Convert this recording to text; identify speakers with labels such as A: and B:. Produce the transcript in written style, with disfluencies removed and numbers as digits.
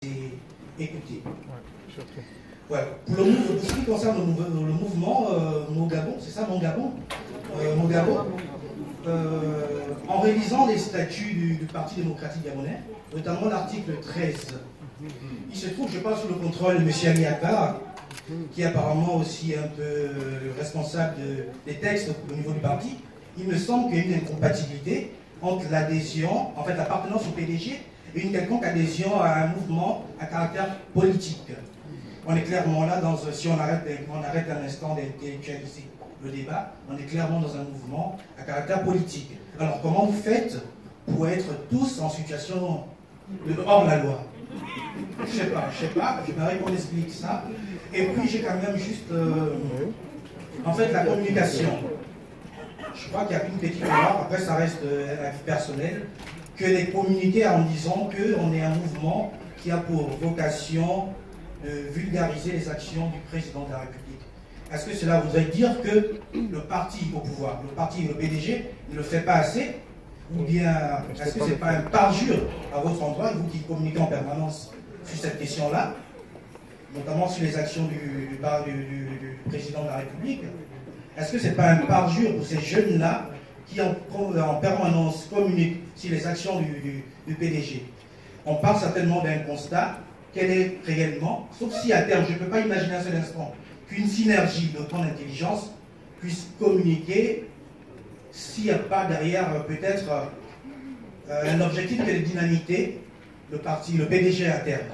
A: écouter. Ouais. Pour ce qui concerne le mouvement Mogabo, c'est ça Mogabo en révisant les statuts du Parti démocratique gabonais, notamment l'article 13, il se trouve, je parle sous le contrôle de M. Ali Akbar, qui est apparemment aussi un peu responsable des textes au niveau du parti. Il me semble qu'il y a une incompatibilité entre l'adhésion, en fait l'appartenance au PDG, et une quelconque adhésion à un mouvement à caractère politique. On est clairement là, si on arrête un instant d'intellectualiser le débat, on est clairement dans un mouvement à caractère politique. Alors comment vous faites pour être tous en situation de hors la loi? Je sais pas, j'aimerais qu'on explique ça. Et puis j'ai quand même juste, en fait, la communication. Je crois qu'il y a une petite erreur, après ça reste un avis personnel, que les communiquer en disant qu'on est un mouvement qui a pour vocation de vulgariser les actions du président de la République. Est-ce que cela voudrait dire que le parti au pouvoir, le PDG, ne le fait pas assez? Ou bien, est-ce que ce n'est pas un parjure à votre endroit, vous qui communiquez en permanence sur cette question-là, notamment sur les actions du président de la République? Est-ce que ce n'est pas un parjure pour ces jeunes-là qui en permanence communiquent sur les actions du PDG? On parle certainement d'un constat. Quel est réellement, sauf si à terme, je ne peux pas imaginer un seul instant qu'une synergie de grande intelligence puisse communiquer s'il n'y a pas derrière peut-être un objectif qui est de dynamiter le parti, le PDG à terme.